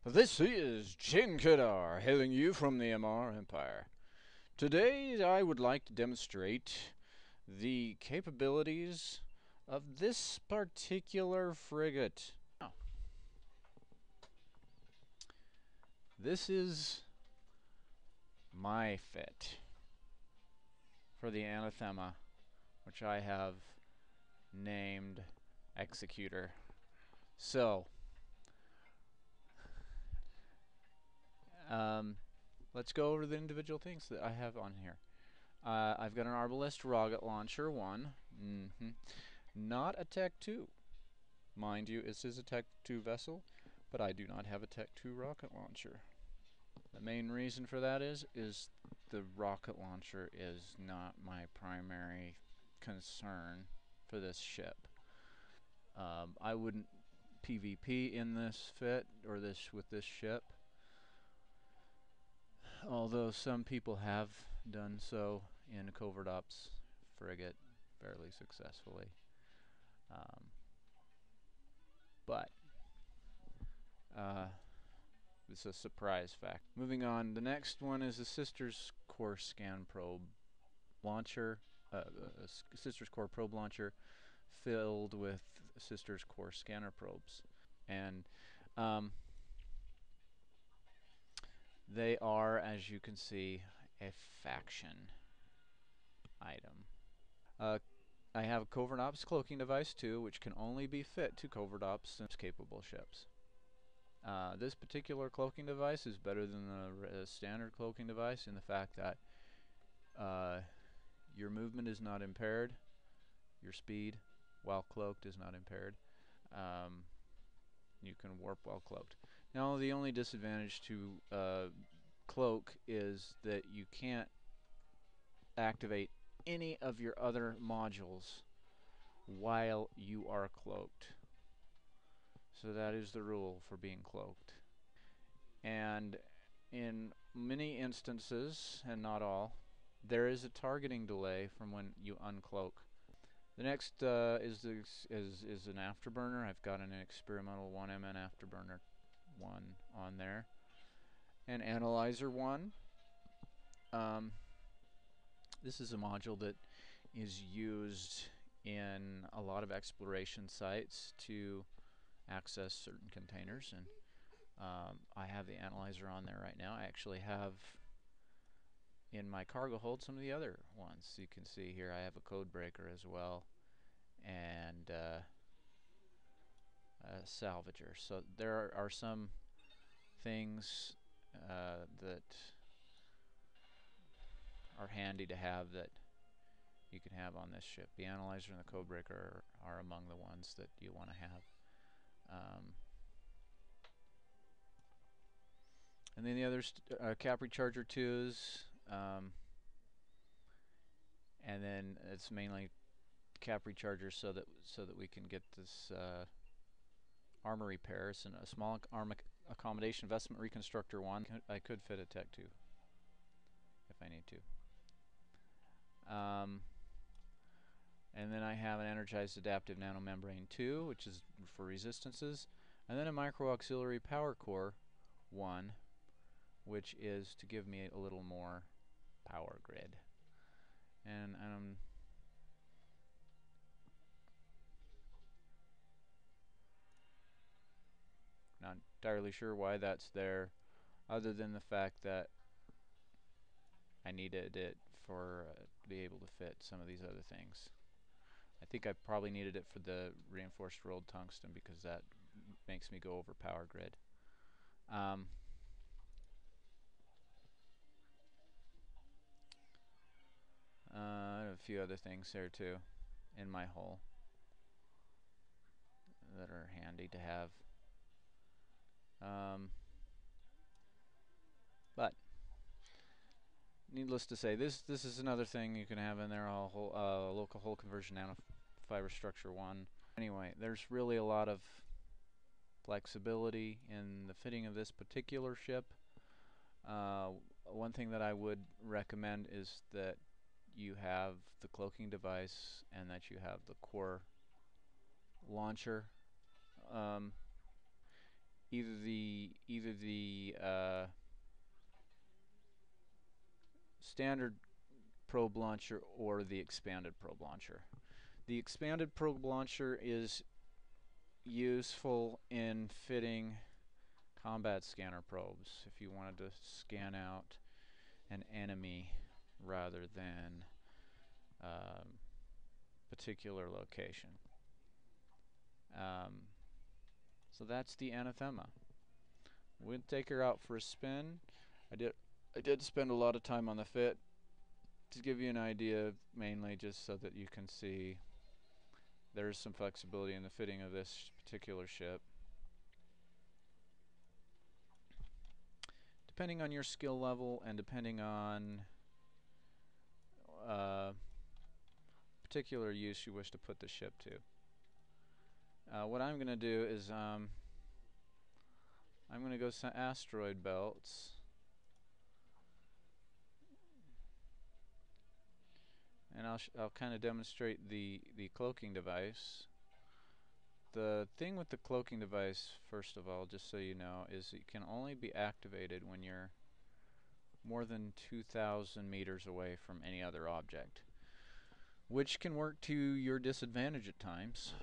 This is Jin'kadar, hailing you from the Amarr Empire. Today I would like to demonstrate the capabilities of this particular frigate. Now, this is my fit for the Anathema, which I have named Executor. So, let's go over the individual things that I have on here. I've got an Arbalest rocket launcher 1. Not a Tech 2. Mind you, this is a Tech 2 vessel, but I do not have a Tech 2 rocket launcher. The main reason for that is the rocket launcher is not my primary concern for this ship. I wouldn't PvP in this fit or with this ship, although some people have done so in Covert Ops Frigate fairly successfully. But it's a surprise fact. Moving on, the next one is the Sisters Core Scan Probe launcher, Sisters Core Probe launcher filled with Sisters Core Scanner probes, and they are, as you can see, a faction item. I have a Covert Ops cloaking device too, which can only be fit to Covert Ops capable ships. This particular cloaking device is better than the standard cloaking device in the fact that your movement is not impaired, your speed while cloaked is not impaired. You can warp while cloaked. Now the only disadvantage to cloak is that you can't activate any of your other modules while you are cloaked. So that is the rule for being cloaked. And in many instances, and not all, there is a targeting delay from when you uncloak. The next is an Afterburner. I've got an experimental 1MN Afterburner 1 on there. An Analyzer 1. This is a module that is used in a lot of exploration sites to access certain containers, and I have the Analyzer on there right now. I actually have in my cargo hold some of the other ones. You can see here I have a code breaker as well, and a salvager. So there are some things that are handy to have that you can have on this ship. The Analyzer and the code breaker are among the ones that you want to have. And then the others, cap recharger 2s, and then it's mainly cap recharger so that we can get this armor repairs, and a small armor accommodation investment reconstructor 1. I could fit a Tech 2 if I need to. And then I have an energized adaptive nanomembrane 2, which is for resistances, and then a micro auxiliary power core 1, which is to give me a little more power grid. And I'm not entirely sure why that's there, other than the fact that I needed it for to be able to fit some of these other things. I think I probably needed it for the reinforced rolled tungsten because that makes me go over power grid. I have a few other things there too in my hull that are handy to have. But needless to say, this is another thing you can have in there, a local hull conversion nanofiber structure 1. Anyway, there's really a lot of flexibility in the fitting of this particular ship. One thing that I would recommend is that you have the cloaking device and that you have the core launcher. either the standard probe launcher or the expanded probe launcher. The expanded probe launcher is useful in fitting combat scanner probes if you wanted to scan out an enemy rather than particular location. So that's the Anathema. We'll take her out for a spin. I did spend a lot of time on the fit to give you an idea, mainly just so that you can see there's some flexibility in the fitting of this particular ship. Depending on your skill level and depending on particular use you wish to put the ship to. What I'm going to do is I'm going to go some asteroid belts. And I'll kind of demonstrate the cloaking device. The thing with the cloaking device, first of all, just so you know, is it can only be activated when you're more than 2,000 meters away from any other object, which can work to your disadvantage at times,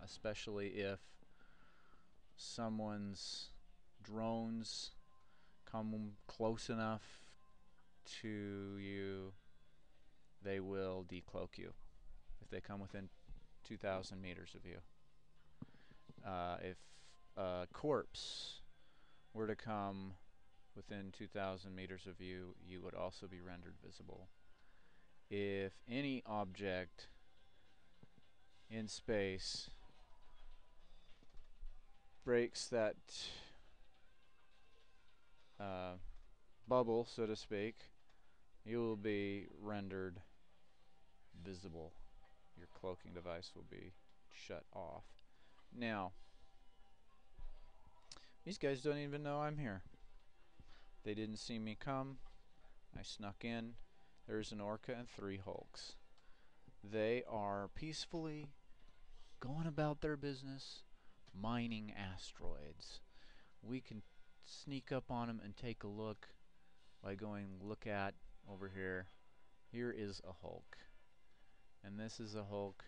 especially if someone's drones come close enough to you. They will decloak you if they come within 2,000 meters of you. If a corpse were to come within 2,000 meters of you, you would also be rendered visible. If any object in space breaks that bubble, so to speak, you will be rendered visible. Your cloaking device will be shut off. Now, these guys don't even know I'm here. They didn't see me come. I snuck in. There's an Orca and 3 Hulks. They are peacefully going about their business, mining asteroids. We can sneak up on them and take a look by going look at over here. Here is a Hulk. And this is a Hulk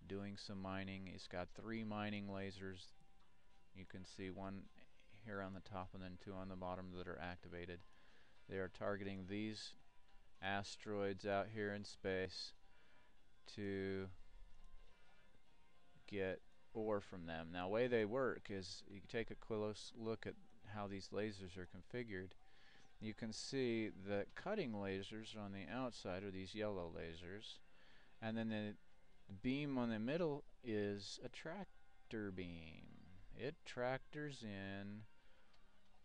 doing some mining. He's got 3 mining lasers. You can see one here on the top and then 2 on the bottom that are activated. They are targeting these asteroids out here in space to get ore from them. Now, the way they work is you take a close look at how these lasers are configured. You can see the cutting lasers on the outside are these yellow lasers, and then the beam on the middle is a tractor beam. It tractors in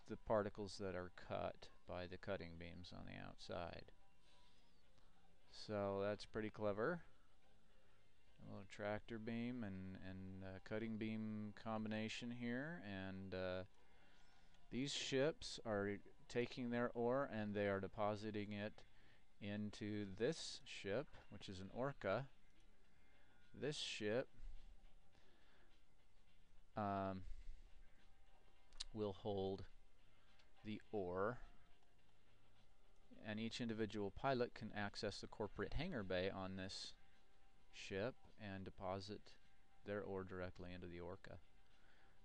the particles that are cut by the cutting beams on the outside. So that's pretty clever. A little tractor beam and cutting beam combination here, and these ships are taking their ore and they are depositing it into this ship, which is an Orca. This ship will hold the ore, and each individual pilot can access the corporate hangar bay on this ship and deposit their ore directly into the Orca.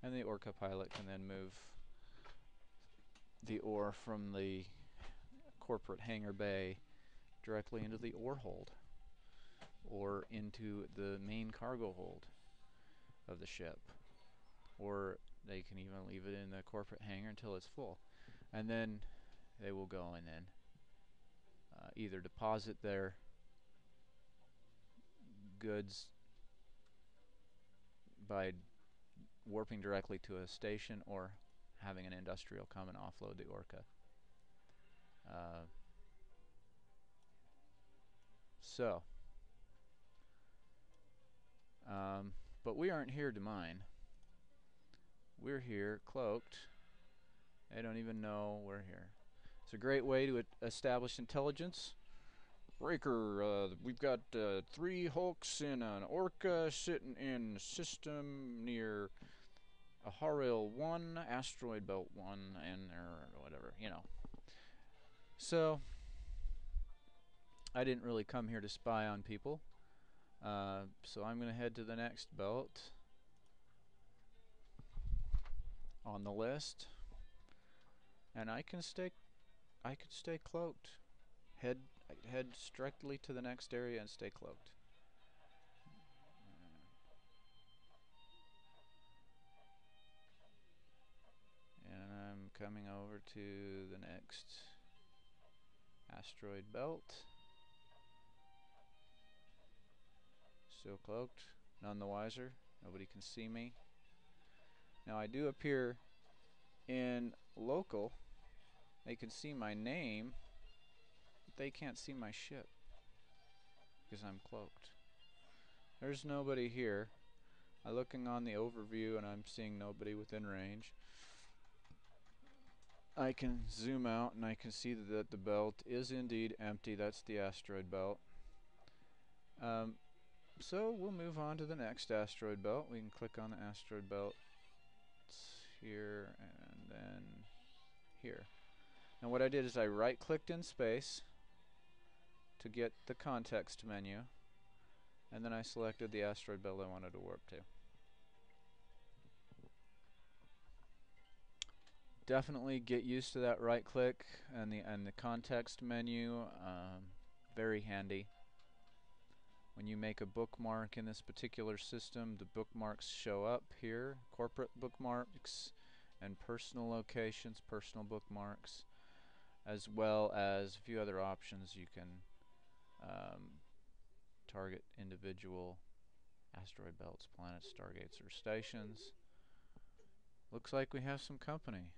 And the Orca pilot can then move the ore from the corporate hangar bay directly into the ore hold or into the main cargo hold of the ship, or they can even leave it in the corporate hangar until it's full, and then they will go and then either deposit their goods by warping directly to a station or having an industrial come and offload the Orca. But we aren't here to mine. We're here cloaked. They don't even know we're here. It's a great way to establish intelligence. Breaker, we've got 3 Hulks and an Orca sitting in the system near Ahariel 1, Asteroid Belt 1, and or whatever, you know. So, I didn't really come here to spy on people. So I'm going to head to the next belt on the list, and I can stay cloaked. Head strictly to the next area and stay cloaked. And I'm coming over to the next asteroid belt. Still cloaked, none the wiser. Nobody can see me. Now I do appear in local. They can see my name, but they can't see my ship because I'm cloaked. There's nobody here. I'm looking on the overview and I'm seeing nobody within range. I can zoom out and I can see that the belt is indeed empty. That's the asteroid belt. So we'll move on to the next asteroid belt. We can click on the asteroid belt here and then here. Now what I did is I right-clicked in space to get the context menu, and then I selected the asteroid belt I wanted to warp to. Definitely get used to that right-click and the context menu. Very handy. When you make a bookmark in this particular system, the bookmarks show up here, corporate bookmarks and personal locations, personal bookmarks, as well as a few other options. You can target individual asteroid belts, planets, stargates, or stations. Looks like we have some company.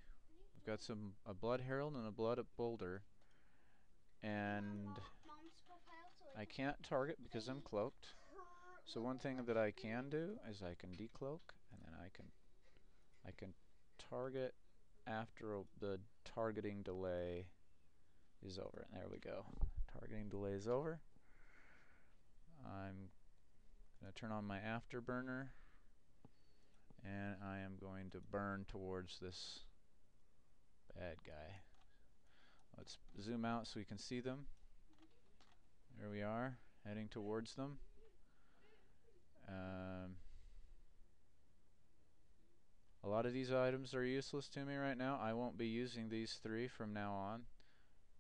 We've got a Blood Herald and a Blood Boulder, and I can't target because I'm cloaked. So one thing that I can do is I can decloak, and then I can target after the targeting delay is over. There we go. Targeting delay is over. I'm going to turn on my Afterburner, and I am going to burn towards this bad guy. Let's zoom out so we can see them. There we are, heading towards them. A lot of these items are useless to me right now. I won't be using these 3 from now on.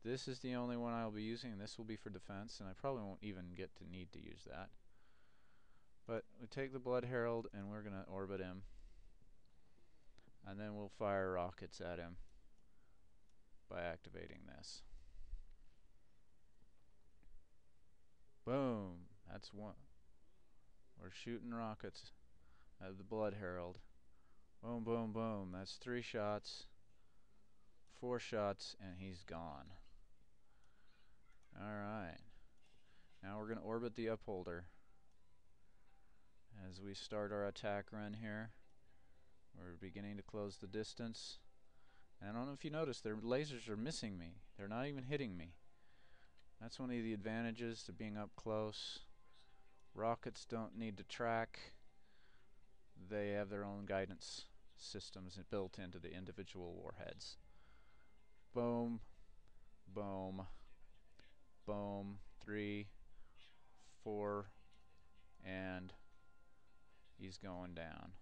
This is the only one I'll be using, and this will be for defense, and I probably won't even get to need to use that. But we take the Blood Herald and we're going to orbit him, and then we'll fire rockets at him by activating this. Boom! That's one. We're shooting rockets at the Blood Herald. Boom, boom, boom. That's 3 shots, 4 shots, and he's gone. Alright. Now we're going to orbit the Upholder. As we start our attack run here, we're beginning to close the distance. And I don't know if you noticed, their lasers are missing me. They're not even hitting me. That's one of the advantages to being up close. Rockets don't need to track. They have their own guidance systems built into the individual warheads. Boom, boom, boom, 3, 4, and he's going down.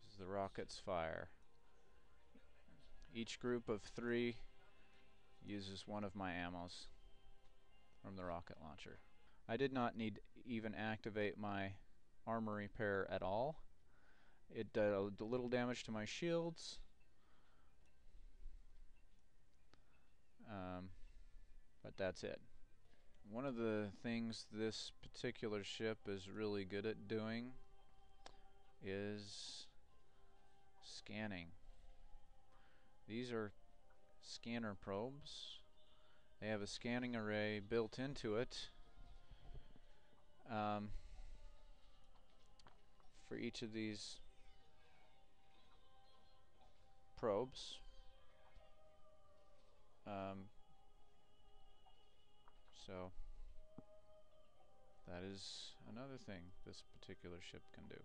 This is the rockets fire. Each group of 3 uses one of my ammos from the rocket launcher. I did not need to even activate my armor repair at all. It did a little damage to my shields, but that's it. One of the things this particular ship is really good at doing is scanning. These are scanner probes. They have a scanning array built into it for each of these probes. So that is another thing this particular ship can do.